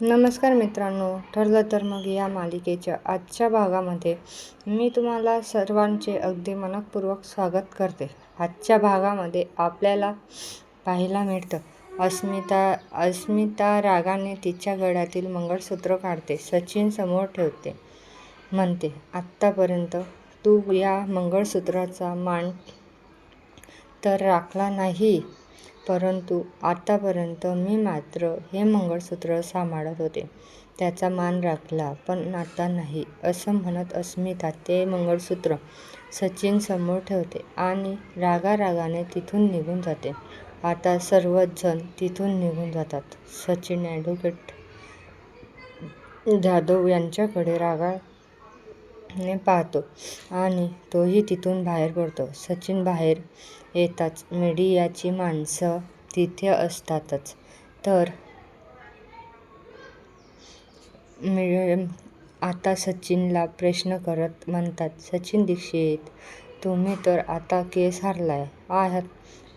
नमस्कार मित्रांनो, ठरलं तर मग या मालिकेच्या आजच्या भागामध्ये मी तुम्हाला सर्वांचे अगदी मनःपूर्वक स्वागत करते. आजच्या भागामध्ये आपल्याला पाहायला मिळतं अस्मिता रागाने तिच्या गळ्यातील मंगळसूत्र काढते, सचिन समोर ठेवते, म्हणते, आत्तापर्यंत तू या मंगळसूत्राचा मान तर राखला नाही, परंतु आतापर्यंत मी मात्र हे मंगळसूत्र सांभाळत होते, त्याचा मान राखला, पण आता नाही, असं म्हणत अस्मिता ते मंगळसूत्र सचिन समोर ठेवते आणि रागारागाने तिथून निघून जाते. आता सर्वच जण तिथून निघून जातात. सचिन ॲडव्होकेट जाधव यांच्याकडे रागाने पाहतो आणि तोही तिथून बाहेर पडतो. सचिन बाहेर येताच मीडियाची माणसं तिथे असतातच, तर आता सचिनला प्रश्न करत म्हणतात, सचिन दीक्षित, तुम्ही तर आता केस हारलाय आहात.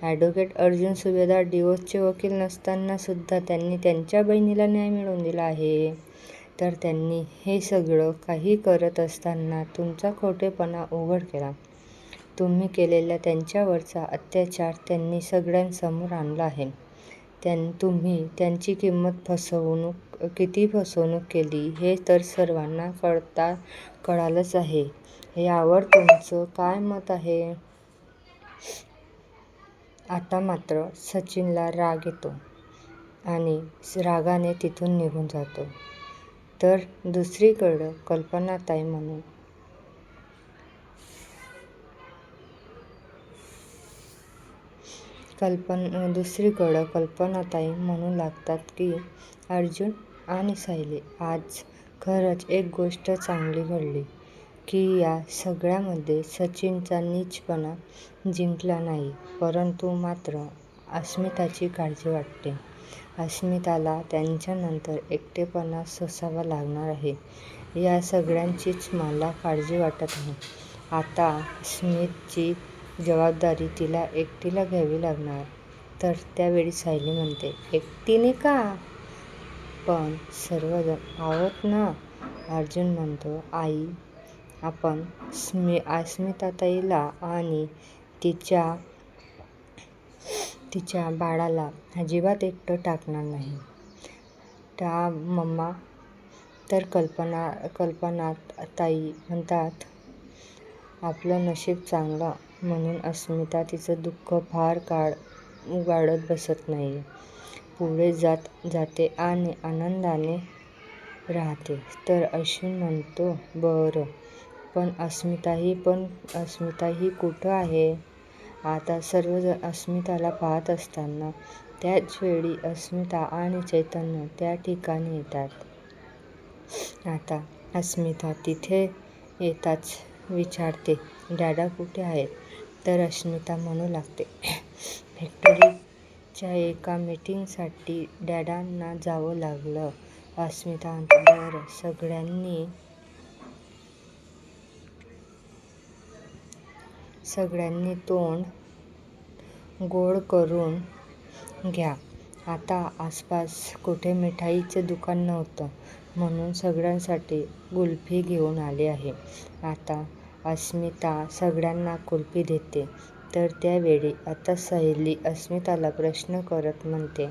ॲडव्होकेट अर्जुन सुभेदार डिवोर्सचे वकील नसताना सुद्धा त्यांनी त्यांच्या बहिणीला न्याय मिळवून दिला आहे, तर त्यांनी हे सगळं काही करत असताना तुमचा खोटेपणा उघड केला. तुम्ही केलेला त्यांच्यावरचा अत्याचार त्यांनी सगळ्यांसमोर आणला आहे. तुम्ही त्यांची किती फसवणूक केली हे तर सर्वांना कळालंच आहे. यावर तुमचं काय मत आहे? आता मात्र सचिनला राग येतो आणि रागाने तिथून निघून जातो. तर दुसरीकडं कल्पनाताई म्हणू लागतात की अर्जुन आणि सायली, आज खरंच एक गोष्ट चांगली घडली की या सगळ्यामध्ये सचिनचा नीचपणा जिंकला नाही, परंतु मात्र अस्मिताची काळजी वाटते. अस्मिताला त्यांच्यानंतर एकटेपणा सोसावा लागणार आहे, या सगळ्यांचीच मला काळजी वाटत आहे. आता स्मितची जबाबदारी तिला एकटीला घ्यावी लागणार. तर त्यावेळी सायली म्हणते, एकटीने का? पण सर्वजण आहोत ना. अर्जुन म्हणतो, आई, आपण अस्मिताताईला आणि तिच्या बाळाला अजिबात एकटं टाकणार नाही. मम्मा. तर कल्पनाताई म्हणतात, आपलं नशीब चांगलं म्हणून अस्मिता तिचं दुःख फार काळ उगाळत बसत नाही, पुढे जाते आणि आनंदाने राहते. तर अश्विन म्हणतो, बरं, पण अस्मिताही कुठं आहे? आता सर्वजण अस्मिताला पाहत असताना त्याच वेळी अस्मिता आणि चैतन्य त्या ठिकाणी येतात. आता अस्मिता तिथे येताच विचारते, डॅडा कुठे आहेत? तर अस्मिता म्हणू लागते, फॅक्टरीच्या एका मीटिंगसाठी डॅडांना जावं लागलं. अस्मिता म्हणते, बरं, सगळ्यांनी तोंड गोड करून घ्या. आता आसपास कुठे मिठाईचं दुकान नव्हतं, म्हणून सगळ्यांसाठी कुल्फी घेऊन आले आहे. आता अस्मिता सगळ्यांना कुल्फी देते. तर त्यावेळी आता सायली अस्मिताला प्रश्न करत म्हणते,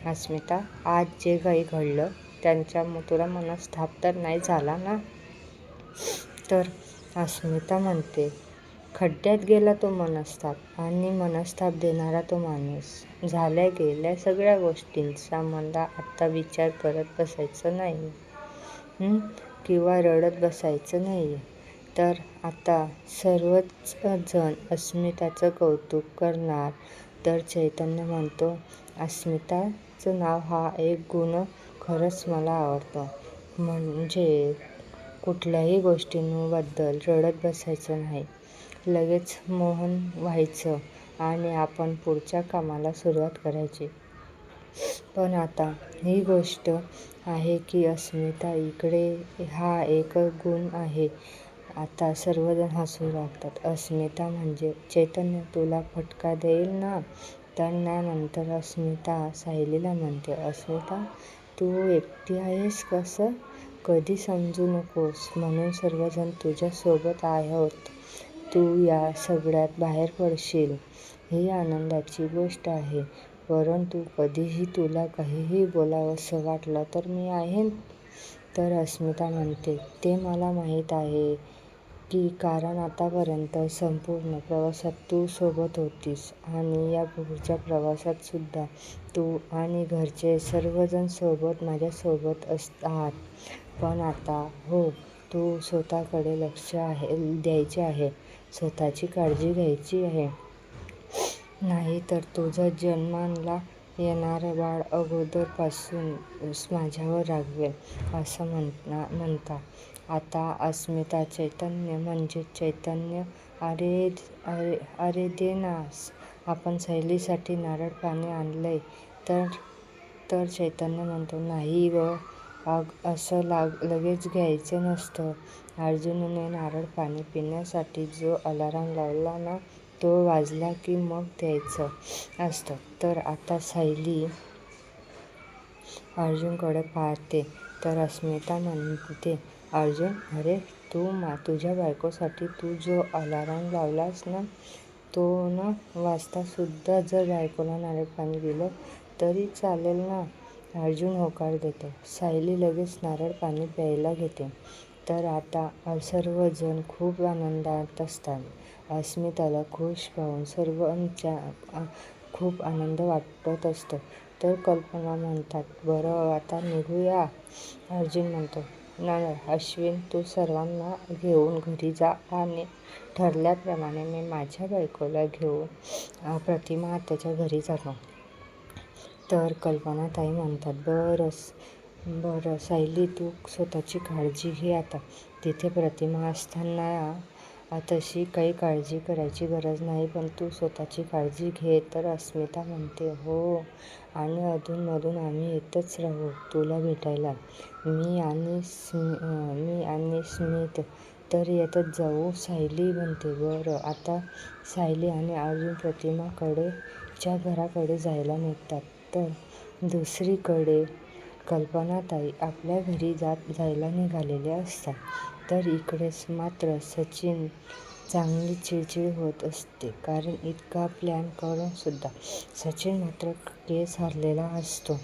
अस्मिता, आज जे काही घडलं त्याचा तुला मनस्ताप तर नाही झाला ना? तर अस्मिता म्हणते, खड्ड्यात गेला तो मनस्ताप आणि मनस्ताप देणारा तो माणूस. झाल्या गेल्या सगळ्या गोष्टींचा मला आता विचार करत बसायचं नाही किंवा रडत बसायचं नाही. तर आता सर्वच जण अस्मिताचं कौतुक करणार. तर चैतन्य म्हणतो, अस्मिताचं नाव हा एक गुण खरंच मला आवडतो, म्हणजे कुठल्याही गोष्टींबद्दल रडत बसायचं नाही, लगेच मौन व्हायचं आणि आपण पुढच्या कामाला सुरुवात करायची. पण आता ही गोष्ट आहे की अस्मिता इकडे हा एक गुण आहे. आता सर्वजण हसू लागतात. अस्मिता म्हणजे चैतन्य तुला फटका देईल ना? तर त्यानंतर अस्मिता सायलीला म्हणते, अस्मिता, तू एकटी आहेस कसं? कधी समजू नकोस म्हणून सर्वजण तुझ्या सोबत आहोत. तू या सगळ्यात बाहेर पडशील ही आनंदाची गोष्ट आहे. परंतु कधीही तुला काहीही बोलावंसं वाटलं तर मी आहे. तर अस्मिता म्हणते, ते मला माहीत आहे की कारण आतापर्यंत संपूर्ण प्रवासात तू सोबत होतीस आणि या पुढच्या प्रवासात सुद्धा तू आणि घरचे सर्वजण माझ्यासोबत आहात. पण आता हो, तू स्वतःकडे लक्ष द्यायचे आहे, स्वतःची काळजी घ्यायची आहे. नाहीतर तुझं जन्माला येणारं बाळ अगोदरपासून माझ्यावर रागवेल. असं म्हणता आता अस्मिता चैतन्य म्हणजेच चैतन्य अरे दे ना, आपण सायलीसाठी नारळ पाणी आणलंय. तर चैतन्य म्हणतो, नाही व असं लगेच घ्यायचं नसतं. अर्जुनने नारळ पाणी पिण्यासाठी जो अलार्म लावला ना, तो वाजला की मग द्यायचं असतं. तर आता सायली अर्जुनकडे पाहते तर अस्मिता म्हणते, अर्जुन, अरे तुझ्या बायकोसाठी तू जो अलार्म लावलास ना, तो न वाजता सुद्धा जर बायकोला नारळ पाणी दिलं तरी चालेल ना? अर्जुन होकार देतो. सायली लगेच नारळ पाणी प्यायला घेते. तर आता सर्वजण खूप आनंदात असतात. अस्मिताला खुश पाहून सर्वांच्या खूप आनंद वाटत असतो. तर कल्पना म्हणतात, बरं आता निघूया. अर्जुन म्हणतो, नाही अश्विन, तू सर्वांना घेऊन घरी जा आणि ठरल्याप्रमाणे मी माझ्या बायकोला घेऊन प्रतिमा आत्याच्या घरी जातो. तर कल्पनाताई म्हणतात, बरं सायली, तू स्वतःची काळजी घे आता. तिथे प्रतिमा असताना तशी काही काळजी करायची गरज नाही, पण तू स्वतःची काळजी घे. तर अस्मिता म्हणते, हो, आणि अधूनमधून आम्ही येतच राहू तुला भेटायला. मी आणि स्मित तर येतच जाऊ. सायली म्हणते, बरं. आता सायली आणि अर्जुन प्रतिमाच्या घराकडे जायला निघतात. तर दुसरीकडे कल्पनाताई आपल्या घरी जायला निघालेल्या असतात. तर इकडेच मात्र सचिन चांगली चिडचिड होत असते. कारण इतका प्लॅन करून सुद्धा सचिन मात्र केस हरलेला असतो.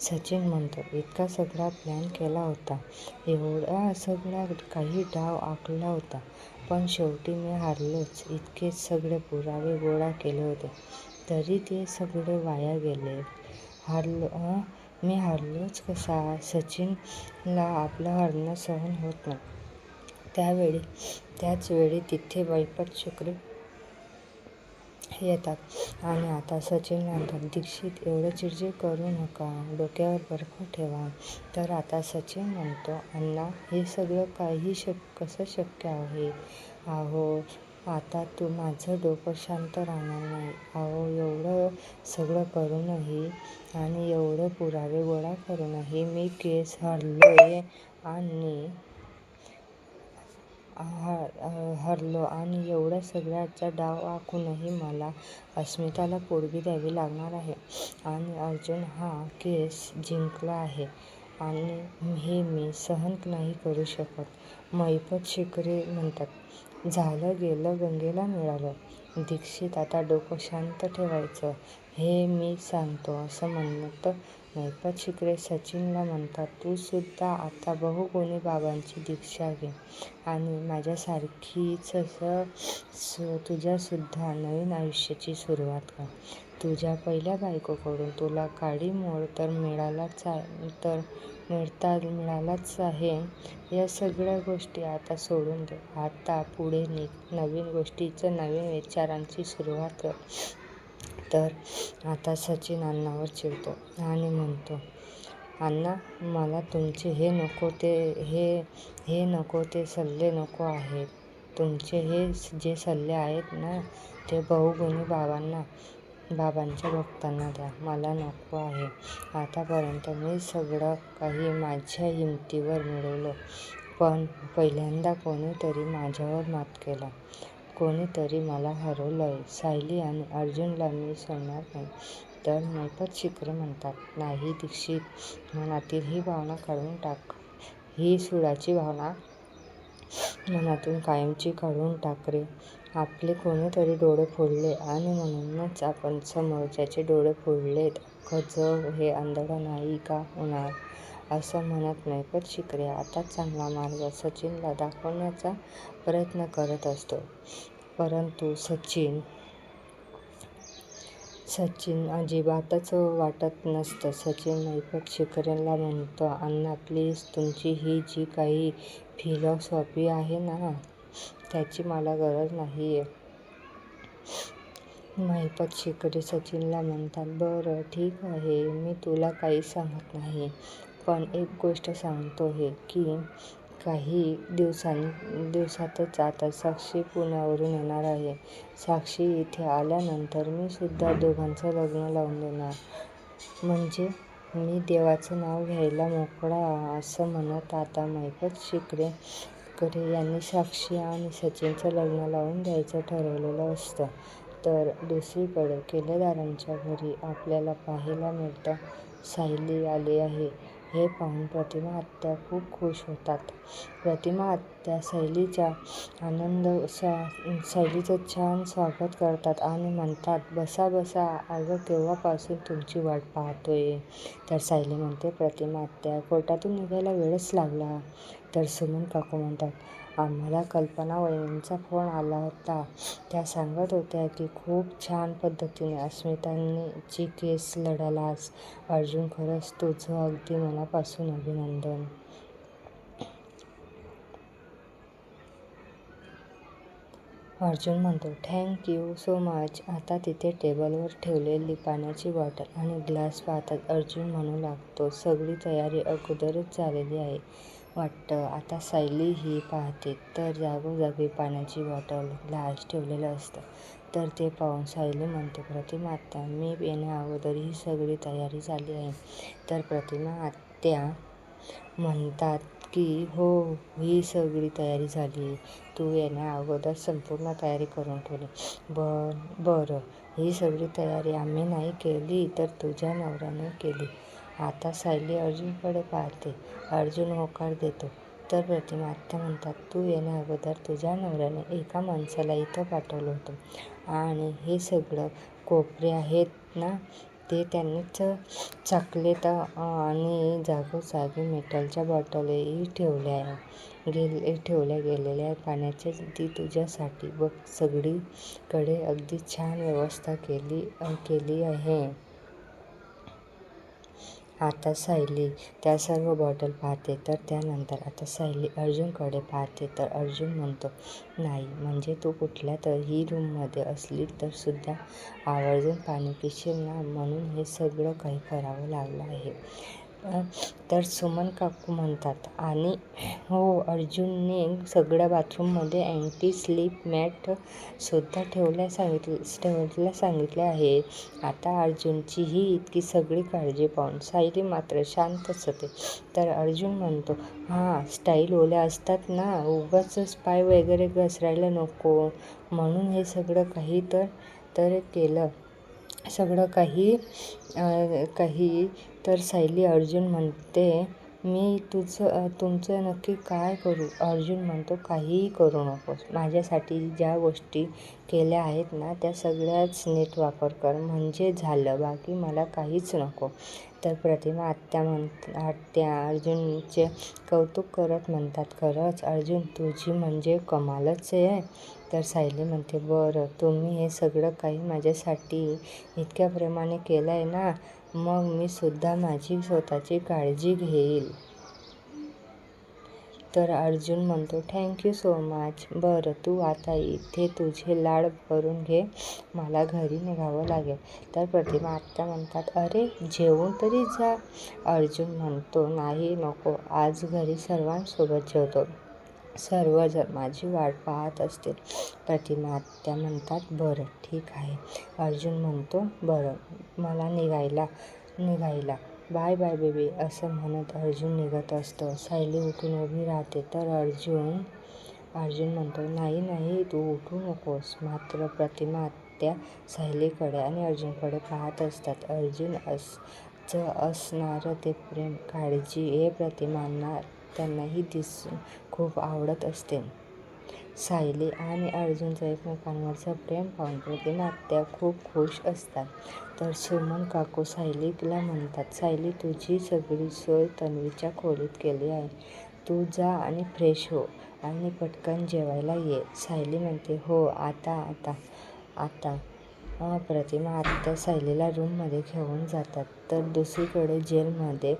सचिन म्हणतो, इतका सगळा प्लॅन केला होता, एवढा सगळा काही डाव आखला होता, पण शेवटी मी हारलोच. इतके सगळे पुरावे गोळा केले होते तरी ते सगळे वाया गेले. मी हारलोच कसा? सचिनला आपलं हारणं सहन होत नाही. त्याच वेळी तिथे वैपत शुक्रे येतात आणि आता सचिन म्हणतात, दीक्षित, एवढं चिडचिड करू नका, डोक्यावर बर्फ ठेवा. तर आता सचिन म्हणतो, अण्णा, हे सगळं काही कसं शक्य आहे? अहो, आता माझं डोकं शांत राहणार नाही. अहो, एवढं सगळं करूनही आणि एवढे पुरावे गोळा करूनही मी केस हरलो आणि एवढ्या सगळ्याचा डाव आखूनही मला अस्मिताला पोटगी द्यावी लागणार आहे आणि अर्जुन हा केस जिंकला आहे आणि हे मी सहन नाही करू शकत. वैपत शिर्के म्हणतात, झालं गेलं गंगेला मिळालं. दीक्षित, आता डोकं शांत ठेवायचं हे मी सांगतो. असं म्हणत वैपत शिर्के सचिनला म्हणतात, तू सुद्धा आता बहुगुणी बाबांची दीक्षा घे आणि माझ्यासारखीच तुझ्यासुद्धा नवीन आयुष्याची सुरुवात कर. तुझ्या पहिल्या बायकोकडून तुला काडी मोड तर मिळालाच आहे. या सगळ्या गोष्टी आता सोडून दे. आता पुढे निघ, नवीन गोष्टींचं, नवीन विचारांची सुरुवात कर. तर आता सचिन अण्णांवर चिडतो आणि म्हणतो, अण्णा, मला तुमचे हे नको ते सल्ले नको आहेत. तुमचे हे जे सल्ले आहेत ना, ते बहुगुणी बाबांच्या भक्तांना द्या. मला नको आहे. आतापर्यंत मी सगळं काही माझ्या हिमतीवर मिळवलं, पण पहिल्यांदा कोणीतरी माझ्यावर मात केलं. कोणीतरी मला हरवलंय. सायली आणि अर्जुनला मी सोडणार नाही. तर मैपत शिकरे म्हणतात, नाही दीक्षित, मनातील ही भावना काढून टाक. ही सुडाची भावना मनातून कायमची काढून टाक रे. आपले कोणीतरी डोळे फोडले आणि म्हणूनच आपण समोरच्याचे डोळे फोडलेत. अख्खं जग हे आंधळं नाही का होणार? असं म्हणत मैपत शिकरे आता चांगला मार्ग सचिनला दाखवण्याचा प्रयत्न करत असतो. परंतु सचिन अजिबातच वाटत नसतं. सचिन मैपत शिकरेला म्हणतो, अण्णा प्लीज, तुमची ही जी काही फिलॉसॉफी आहे ना, त्याची मला गरज नाहीये. मैपत शिकरे सचिनला म्हणतात, बरं ठीक आहे, मी तुला काही सांगत नाही. पण एक गोष्ट सांगतो आहे की काही दिवसातच आता साक्षी पुण्यावरून येणार आहे. साक्षी इथे आल्यानंतर मी सुद्धा दोघांचं लग्न लावून देणार. म्हणजे मी देवाचं नाव घ्यायला मोकळा. असं म्हणत आता मैपत शिकरे यांनी साक्षी आणि सचिनचं लग्न लावून द्यायचं ठरवलेलं असतं. तर दुसरीकडे किल्लेदारांच्या घरी आपल्याला पाहायला मिळतं, सायली आली आहे. हे पाहून प्रतिमा आत्या खूप खुश होतात. प्रतिमा आत्या सायलीचं छान स्वागत करतात आणि म्हणतात, बसा बसा, अगं केव्हापासून तुमची वाट पाहतोय. तर सायली म्हणते, प्रतिमा आत्या, कोर्टातून निघायला वेळच लागला. तर सुमन काकू म्हणतात, आम्हाला कल्पना वहिनींचा फोन आला होता. त्या सांगत होत्या की खूप छान पद्धतीने अस्मिताची केस लढलास. अर्जुन, खरंच तुझं अगदी मनापासून अभिनंदन. अर्जुन म्हणतो, थँक यू सो मच. आता तिथे टेबलवर ठेवलेली पाण्याची बॉटल आणि ग्लास पाहताच अर्जुन म्हणू लागतो, सगळी तयारी अगोदरच झालेली आहे वाटतं. आता सायली ही पाहते तर जागोजागी पाण्याची बॉटल, ग्लास ठेवलेलं असतं. तर ते पाहून सायली म्हणते, प्रतिमा आत्या, मी येण्या अगोदर ही सगळी तयारी झाली आहे. तर प्रतिमा आत्या म्हणतात की हो, ही सगळी तयारी झाली. तू येण्या अगोदर संपूर्ण तयारी करून ठेवली. बरं, ही सगळी तयारी आम्ही नाही केली तर तुझ्या नवऱ्याने केली. आता सायली अर्जुनकडे पाहते. अर्जुन होकार देतो. तर प्रतिमा आत्या म्हणतात, तू येण्या अगोदर तुझ्या नवऱ्याने एका माणसाला इथं पाठवलं होतं आणि हे सगळं कोपरे आहेत ना, ते त्यांनीच चाकलेत आणि जागोजागी मेटलच्या बॉटलही ठेवल्या गेलेल्या पाण्याच्या, ती तुझ्यासाठी बघ, सगळीकडे अगदी छान व्यवस्था केली आहे. आता सायली त्या सर्व बॉटल पाहते. तर त्यानंतर आता सायली अर्जुनकडे पाहते. तर अर्जुन म्हणतो, नाही म्हणजे तू कुठल्या तरी रूममध्ये असली तर सुद्धा आवर्जून पाणी पिशील ना, म्हणून हे सगळं काही करावं लागलं आहे. तर सुमन काकू म्हणतात, आणि हो, अर्जुनने सगळ्या बाथरूममध्ये अँटी स्लिप मॅट सुद्धा ठेवायला सांगितले आहे. आता अर्जुनची ही इतकी सगळी काळजी पाहून सायली मात्र शांतच होते. तर अर्जुन म्हणतो, हां, स्टाईल ओल्या असतात ना, उगाच पाय वगैरे घसरायला नको, म्हणून हे सगळं काही तर केलं. सगळं काही तर सायली अर्जुन म्हणते, मी तुमचं नक्की काय करू? अर्जुन म्हणतो, काहीही करू नकोस. माझ्यासाठी ज्या गोष्टी केल्या आहेत ना, त्या सगळ्याच नीट वापर कर म्हणजे झालं, बाकी मला काहीच नको. तर प्रतिमा आत्या अर्जुनचे कौतुक करत म्हणतात, खरंच अर्जुन, तुझी म्हणजे कमालच आहे. तर सायली म्हणते, बरं, तुम्ही हे सगळं काही माझ्यासाठी इतक्या प्रेमाने केलं आहे ना, मग मी सुद्धा माझी स्वतःची काळजी घेईल. तर अर्जुन म्हणतो, थँक यू सो मच. बरं, तू आता इथे तुझे लाड करून घे, मला घरी निघावं लागेल. तर प्रतिमा आत्या म्हणतात, अरे, जेवून तरी जा. अर्जुन म्हणतो, नाही, नको, आज घरी सर्वांसोबत जेवतो, सर्वजण माझी वाट पाहत असतील. प्रतिमा आत्या म्हणतात, बरं ठीक आहे. अर्जुन म्हणतो, बरं, मला निघायला, बाय बाय बेबी. असं म्हणत अर्जुन निघत असतो. सायली उठून उभी राहते. तर अर्जुन म्हणतो, नाही, तू उठू नकोस. मात्र प्रतिमा त्या सायलीकडे आणि अर्जुनकडे पाहत असतात. अर्जुन असणारं ते प्रेम, काळजी हे प्रतिमांना त्यांनाही दिसून खूप आवडत असते. सायली आणि अर्जुनचं एकमेकांवरचं प्रेम पाहून प्रतिमा आत्या खूप खुश असतात. तर सुमन काकू सायलीला म्हणतात, सायली तुझी सगळी सोय तन्वीच्या खोलीत केली आहे. तू जा आणि फ्रेश हो आणि पटकन जेवायला ये. सायली म्हणते, हो आता. प्रतिमा आत्या सायलीला रूममध्ये घेऊन जातात. तर दुसरीकडे जेलमध्ये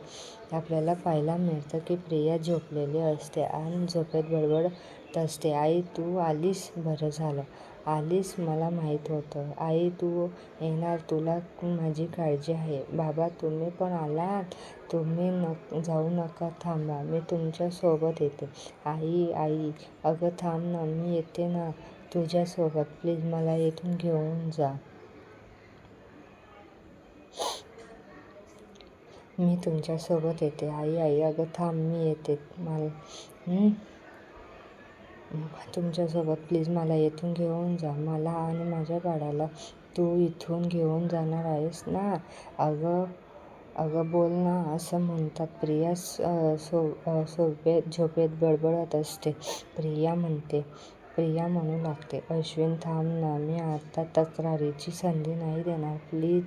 आपल्याला पाहायला मिळतं की प्रिया झोपलेली असते आणि झोपेत बडबडत असते. आई तू आलीस, बरं झालं आलीस, मला माहीत होतं. आई तू येणार, तुला माझी काळजी आहे. बाबा तुम्ही पण आलात, तुम्ही जाऊ नका, थांबा, मी तुमच्या सोबत येते. आई अगं थांब ना, मी येते ना तुझ्यासोबत, प्लीज मला इथून घेऊन जा. मी तुमच्यासोबत येते. आई अगं थांब, मी येते. तुमच्यासोबत, प्लीज मला इथून घेऊन जा. मला आणि माझ्या बाळाला तू इथून घेऊन जाणार आहेस ना? अगं बोल ना, असं म्हणतात. प्रिया झोपेत बडबडत असते. प्रिया म्हणू लागते, अश्विन थांब ना, मी आता तक्रारीची संधी नाही देणार. प्लीज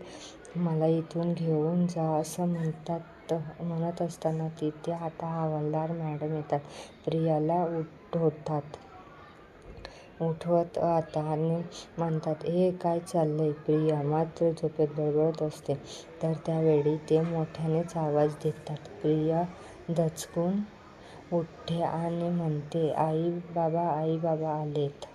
मला इथून घेऊन जा. असं म्हणत असताना तिथे आता हवालदार मॅडम येतात. प्रियाला उठवत आणि म्हणतात, हे काय चाललंय? प्रिया मात्र झोपेत बडबडत असते. तर त्यावेळी ते मोठ्यानेच आवाज देतात. प्रिया दचकून उठते आणि म्हणते, आई बाबा आलेत.